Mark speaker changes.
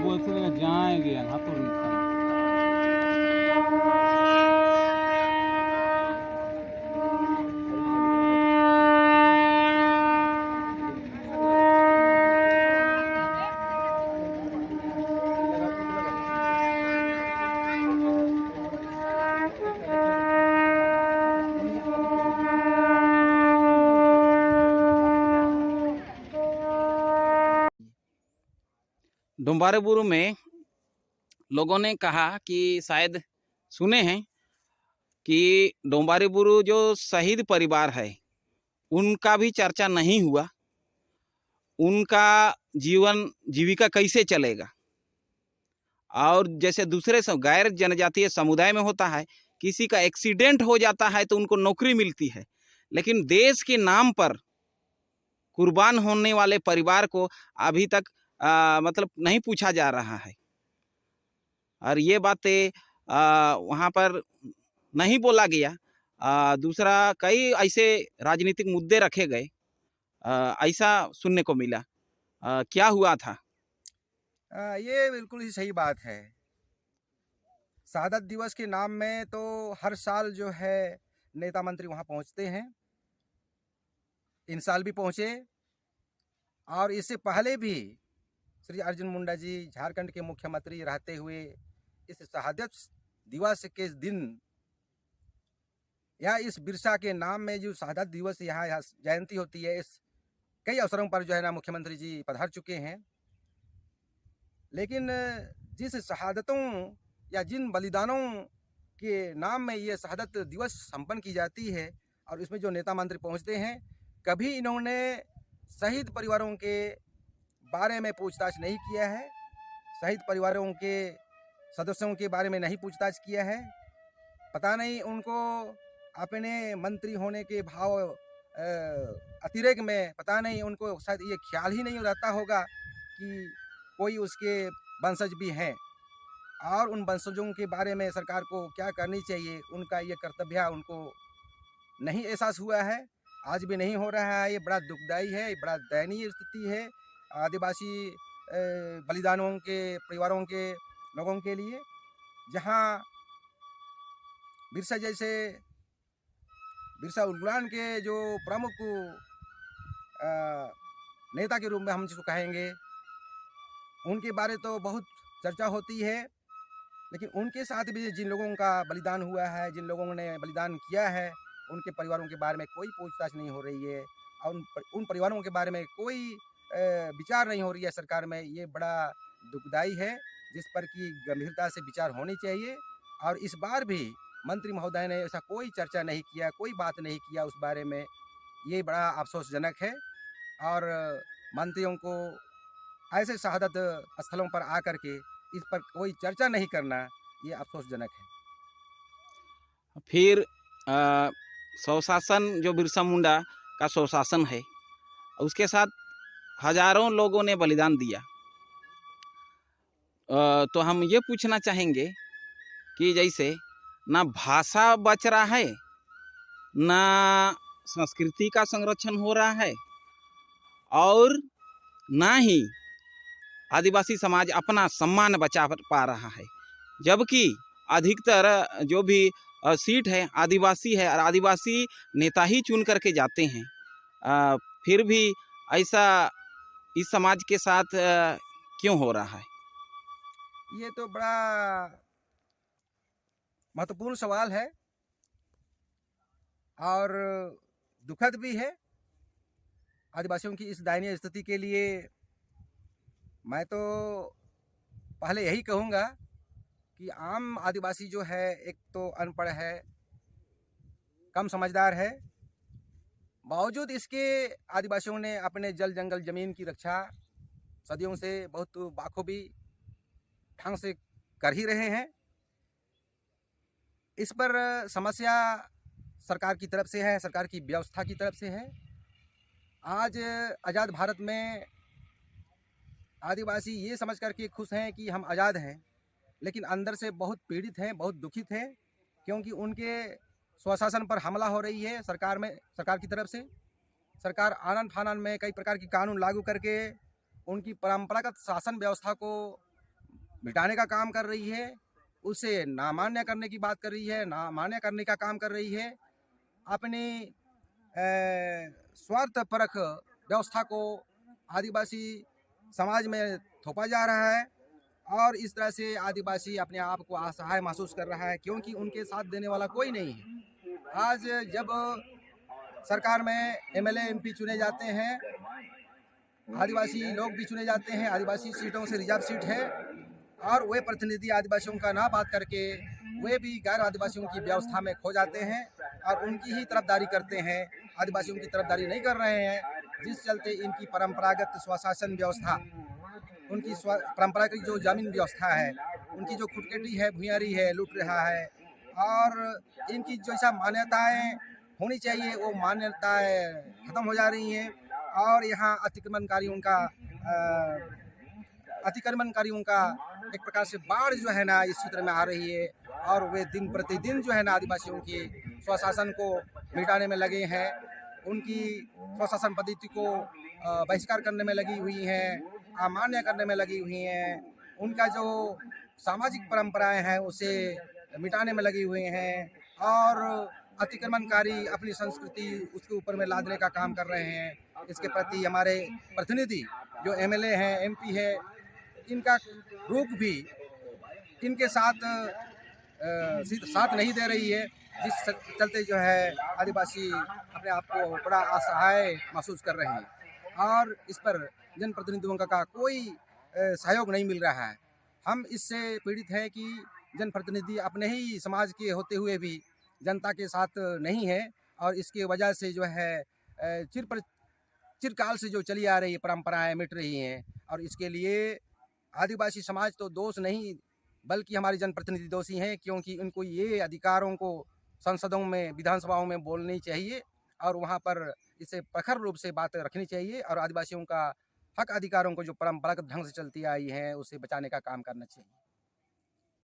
Speaker 1: बाबू ऐसे जाएंगे यहाँ तो
Speaker 2: डोम्बारेबुरु में लोगों ने कहा कि शायद सुने हैं कि डोम्बारेबुरु जो शहीद परिवार है उनका भी चर्चा नहीं हुआ। उनका जीवन जीविका कैसे चलेगा? और जैसे दूसरे गैर जनजातीय समुदाय में होता है, किसी का एक्सीडेंट हो जाता है तो उनको नौकरी मिलती है, लेकिन देश के नाम पर कुर्बान होने वाले परिवार को अभी तक मतलब नहीं पूछा जा रहा है। और ये बातें वहाँ पर नहीं बोला गया। दूसरा, कई ऐसे राजनीतिक मुद्दे रखे गए, ऐसा सुनने को मिला। क्या हुआ था?
Speaker 3: ये बिल्कुल ही सही बात है। शहादत दिवस के नाम में तो हर साल जो है नेता मंत्री वहाँ पहुँचते हैं। इन साल भी पहुँचे, और इससे पहले भी श्री अर्जुन मुंडा जी झारखंड के मुख्यमंत्री रहते हुए इस शहादत दिवस के दिन या इस बिरसा के नाम में जो शहादत दिवस यहाँ जयंती होती है, इस कई अवसरों पर जो है ना मुख्यमंत्री जी पधार चुके हैं। लेकिन जिस शहादतों या जिन बलिदानों के नाम में ये शहादत दिवस संपन्न की जाती है और इसमें जो नेता मंत्री पहुंचते हैं, कभी इन्होंने शहीद परिवारों के बारे में पूछताछ नहीं किया है। शहीद परिवारों के सदस्यों के बारे में नहीं पूछताछ किया है। पता नहीं उनको अपने मंत्री होने के भाव अतिरेक में पता नहीं उनको शायद ये ख्याल ही नहीं रहता होगा कि कोई उसके वंशज भी हैं, और उन वंशजों के बारे में सरकार को क्या करनी चाहिए, उनका ये कर्तव्य उनको नहीं एहसास हुआ है, आज भी नहीं हो रहा है। ये बड़ा दुखदायी है, ये बड़ा दयनीय स्थिति है आदिवासी बलिदानों के परिवारों के लोगों के लिए, जहाँ बिरसा उलगुलान के जो प्रमुख नेता के रूप में हम जिसको कहेंगे, उनके बारे तो बहुत चर्चा होती है, लेकिन उनके साथ भी जिन लोगों का बलिदान हुआ है, जिन लोगों ने बलिदान किया है, उनके परिवारों के बारे में कोई पूछताछ नहीं हो रही है, और उन परिवारों के बारे में कोई विचार नहीं हो रही है सरकार में। ये बड़ा दुखदायी है, जिस पर कि गंभीरता से विचार होनी चाहिए। और इस बार भी मंत्री महोदय ने ऐसा कोई चर्चा नहीं किया, कोई बात नहीं किया उस बारे में। ये बड़ा अफसोसजनक है, और मंत्रियों को ऐसे शहादत स्थलों पर आकर के इस पर कोई चर्चा नहीं करना, ये अफसोसजनक है।
Speaker 2: फिर स्वशासन जो बिरसा मुंडा का स्वशासन है, उसके साथ हजारों लोगों ने बलिदान दिया। तो हम ये पूछना चाहेंगे कि जैसे ना भाषा बच रहा है, ना संस्कृति का संरक्षण हो रहा है, और ना ही आदिवासी समाज अपना सम्मान बचा पा रहा है, जबकि अधिकतर जो भी सीट है आदिवासी है और आदिवासी नेता ही चुन करके जाते हैं। फिर भी ऐसा इस समाज के साथ क्यों हो रहा है?
Speaker 3: ये तो बड़ा महत्वपूर्ण सवाल है और दुखद भी है। आदिवासियों की इस दयनीय स्थिति के लिए मैं तो पहले यही कहूँगा कि आम आदिवासी जो है, एक तो अनपढ़ है, कम समझदार है, बावजूद इसके आदिवासियों ने अपने जल जंगल ज़मीन की रक्षा सदियों से बहुत बाखूबी ढंग से कर ही रहे हैं। इस पर समस्या सरकार की तरफ से है, सरकार की व्यवस्था की तरफ से है। आज आज़ाद भारत में आदिवासी ये समझ कर के खुश हैं कि हम आज़ाद हैं, लेकिन अंदर से बहुत पीड़ित हैं, बहुत दुखित हैं, क्योंकि उनके स्वशासन पर हमला हो रही है सरकार की तरफ से। सरकार आनन फानन में कई प्रकार की कानून लागू करके उनकी परंपरागत शासन व्यवस्था को मिटाने का काम कर रही है, उसे नामान्य करने की बात कर रही है, नामान्य करने का काम कर रही है। अपनी स्वार्थपरक व्यवस्था को आदिवासी समाज में थोपा जा रहा है और इस तरह से आदिवासी अपने आप को असहाय महसूस कर रहा है, क्योंकि उनके साथ देने वाला कोई नहीं है। आज जब सरकार में एमएलए एमपी चुने जाते हैं, आदिवासी लोग भी चुने जाते हैं, आदिवासी सीटों से रिजर्व सीट है और वे प्रतिनिधि आदिवासियों का ना बात करके वे भी गैर आदिवासियों की व्यवस्था में खो जाते हैं और उनकी ही तरफदारी करते हैं, आदिवासियों की तरफदारी नहीं कर रहे हैं, जिस चलते इनकी परंपरागत स्वशासन व्यवस्था, उनकी परंपरागत जो जमीन व्यवस्था है, उनकी जो खुदकेटी है, भूयारी है, लूट रहा है और इनकी जैसा मान्यताएं होनी चाहिए वो मान्यताएं खत्म हो जा रही हैं और यहाँ अतिक्रमणकारियों का एक प्रकार से बाढ़ जो है ना इस क्षेत्र में आ रही है और वे दिन प्रतिदिन जो है ना आदिवासियों की स्वशासन को मिटाने में लगे हैं, उनकी स्वशासन पद्धति को बहिष्कार करने में लगी हुई हैं, अमान्य करने में लगी हुई हैं, उनका जो सामाजिक परंपराएं हैं उसे मिटाने में लगी हुई हैं और अतिक्रमणकारी अपनी संस्कृति उसके ऊपर में लादने का काम कर रहे हैं। इसके प्रति हमारे प्रतिनिधि जो एमएलए हैं, एमपी है, इनका रुख भी इनके साथ नहीं दे रही है, जिस चलते जो है आदिवासी अपने आप को बड़ा असहाय महसूस कर रहे हैं और इस पर जनप्रतिनिधियों का कोई सहयोग नहीं मिल रहा है। हम इससे पीड़ित हैं कि जनप्रतिनिधि अपने ही समाज के होते हुए भी जनता के साथ नहीं है और इसकी वजह से जो है चिरकाल से जो चली आ रही परंपराएं मिट रही हैं और इसके लिए आदिवासी समाज तो दोष नहीं बल्कि हमारे जनप्रतिनिधि दोषी हैं, क्योंकि इनको ये अधिकारों को संसदों में, विधानसभाओं में बोलनी चाहिए और वहाँ पर इसे प्रखर रूप से बात रखनी चाहिए और आदिवासियों का हक अधिकारों को जो परंपरागत ढंग से चलती आई हैं उसे बचाने का काम करना चाहिए।